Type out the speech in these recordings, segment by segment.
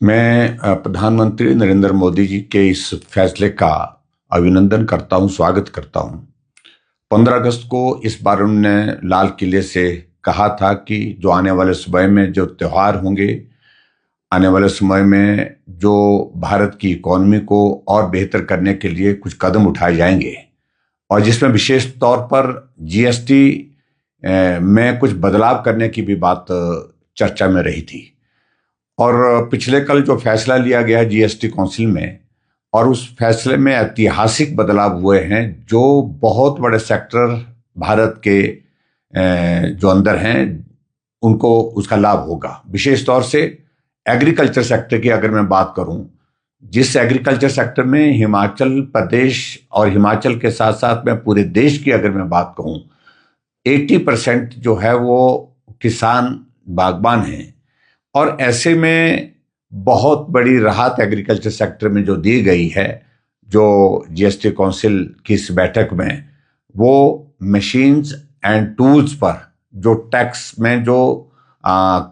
मैं प्रधानमंत्री नरेंद्र मोदी जी के इस फैसले का अभिनंदन करता हूं, स्वागत करता हूं। 15 अगस्त को इस बार उन्होंने लाल किले से कहा था कि जो आने वाले समय में जो त्यौहार होंगे, आने वाले समय में जो भारत की इकोनॉमी को और बेहतर करने के लिए कुछ कदम उठाए जाएंगे, और जिसमें विशेष तौर पर जीएसटी में कुछ बदलाव करने की भी बात चर्चा में रही थी। और पिछले कल जो फैसला लिया गया जीएसटी काउंसिल में, और उस फैसले में ऐतिहासिक बदलाव हुए हैं। जो बहुत बड़े सेक्टर भारत के जो अंदर हैं उनको उसका लाभ होगा। विशेष तौर से एग्रीकल्चर सेक्टर की अगर मैं बात करूं, जिस एग्रीकल्चर सेक्टर में हिमाचल प्रदेश और हिमाचल के साथ साथ में पूरे देश की अगर मैं बात कहूं, 80% जो है वो किसान बागबान हैं। और ऐसे में बहुत बड़ी राहत एग्रीकल्चर सेक्टर में जो दी गई है, जो जीएसटी काउंसिल की इस बैठक में, वो मशीन्स एंड टूल्स पर जो टैक्स में जो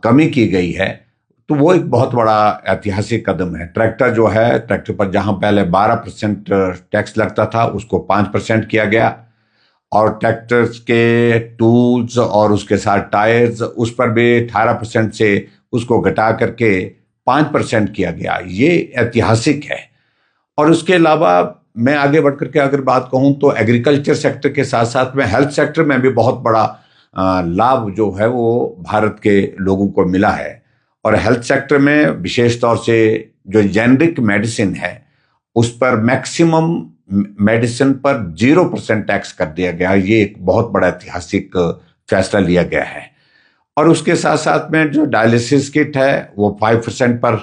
कमी की गई है, तो वो एक बहुत बड़ा ऐतिहासिक कदम है। ट्रैक्टर जो है, ट्रैक्टर पर जहां पहले 12% टैक्स लगता था उसको 5% किया गया, और ट्रैक्टर्स के टूल्स और उसके साथ टायर्स उस पर भी 18% से उसको घटा करके 5% किया गया। ये ऐतिहासिक है। और उसके अलावा मैं आगे बढ़ करके अगर बात कहूं तो एग्रीकल्चर सेक्टर के साथ साथ में हेल्थ सेक्टर में भी बहुत बड़ा लाभ जो है वो भारत के लोगों को मिला है। और हेल्थ सेक्टर में विशेष तौर से जो जेनरिक मेडिसिन है उस पर मैक्सिमम मेडिसिन पर 0% टैक्स कर दिया गया। ये एक बहुत बड़ा ऐतिहासिक फैसला लिया गया है। और उसके साथ साथ में जो डायलिसिस किट है वो 5% पर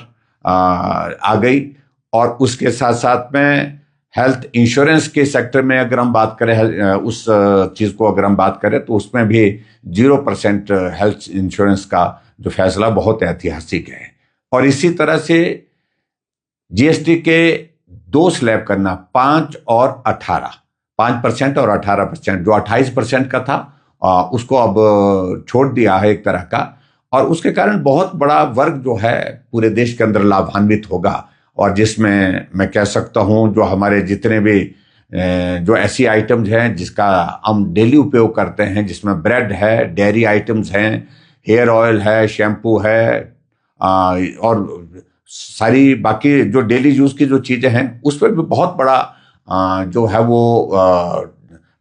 आ गई। और उसके साथ साथ में हेल्थ इंश्योरेंस के सेक्टर में अगर हम बात करें, उस चीज को अगर हम बात करें, तो उसमें भी 0% हेल्थ इंश्योरेंस का जो फैसला बहुत ऐतिहासिक है। और इसी तरह से जीएसटी के 2 स्लैब करना, 5 और 18, 5% और 18%, जो 28% का था उसको अब छोड़ दिया है एक तरह का। और उसके कारण बहुत बड़ा वर्ग जो है पूरे देश के अंदर लाभान्वित होगा। और जिसमें मैं कह सकता हूं जो हमारे जितने भी जो ऐसी आइटम्स हैं जिसका हम डेली उपयोग करते हैं, जिसमें ब्रेड है, डेयरी आइटम्स हैं, हेयर ऑयल है, शैम्पू है, और सारी बाकी जो डेली यूज की जो चीजें हैं उस पर भी बहुत बड़ा जो है वो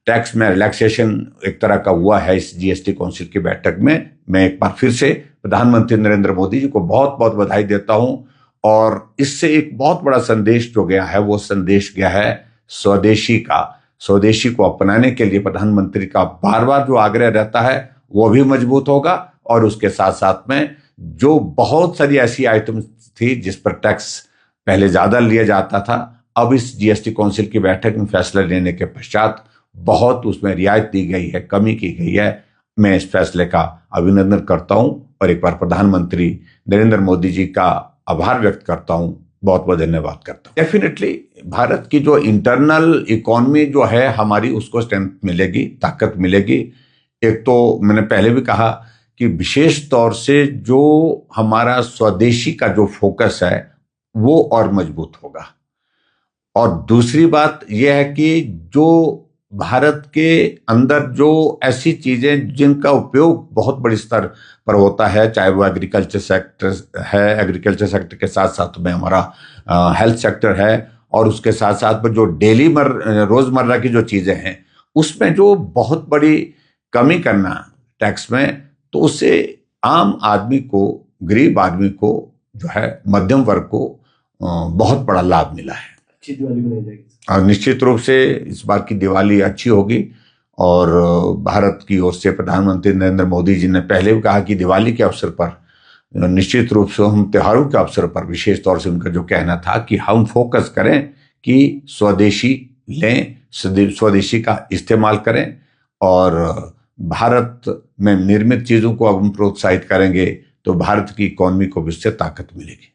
टैक्स में रिलैक्सेशन एक तरह का हुआ है इस जीएसटी काउंसिल की बैठक में। मैं एक बार फिर से प्रधानमंत्री नरेंद्र मोदी जी को बहुत बहुत बधाई देता हूं। और इससे एक बहुत बड़ा संदेश जो गया है, वो संदेश गया है स्वदेशी का। स्वदेशी को अपनाने के लिए प्रधानमंत्री का बार बार जो आग्रह रहता है वो भी मजबूत होगा। और उसके साथ साथ में जो बहुत सारी ऐसी आइटम्स थी जिस पर टैक्स पहले ज्यादा लिया जाता था, अब इस जीएसटी काउंसिल की बैठक में फैसला लेने के पश्चात बहुत उसमें रियायत दी गई है, कमी की गई है। मैं इस फैसले का अभिनंदन करता हूं और एक बार प्रधानमंत्री नरेंद्र मोदी जी का आभार व्यक्त करता हूं, बहुत बहुत धन्यवाद करता हूं। डेफिनेटली भारत की जो इंटरनल इकोनॉमी जो है हमारी, उसको स्ट्रेंथ मिलेगी, ताकत मिलेगी। एक तो मैंने पहले भी कहा कि विशेष तौर से जो हमारा स्वदेशी का जो फोकस है वो और मजबूत होगा। और दूसरी बात यह है कि जो भारत के अंदर जो ऐसी चीजें जिनका उपयोग बहुत बड़ी स्तर पर होता है, चाहे वो एग्रीकल्चर सेक्टर है, एग्रीकल्चर सेक्टर के साथ साथ में हमारा हेल्थ सेक्टर है, और उसके साथ साथ में जो डेली रोजमर्रा की जो चीजें हैं उसमें जो बहुत बड़ी कमी करना टैक्स में, तो उससे आम आदमी को, गरीब आदमी को जो है, मध्यम वर्ग को बहुत बड़ा लाभ मिला है। अच्छी दिवाली बनाई जाएगी और निश्चित रूप से इस बार की दिवाली अच्छी होगी। और भारत की ओर से प्रधानमंत्री नरेंद्र मोदी जी ने पहले भी कहा कि दिवाली के अवसर पर निश्चित रूप से हम त्योहारों के अवसर पर विशेष तौर से उनका जो कहना था कि हम फोकस करें कि स्वदेशी लें, स्वदेशी का इस्तेमाल करें, और भारत में निर्मित चीजों को अब हम प्रोत्साहित करेंगे तो भारत की इकोनॉमी को भी उससे ताकत मिलेगी।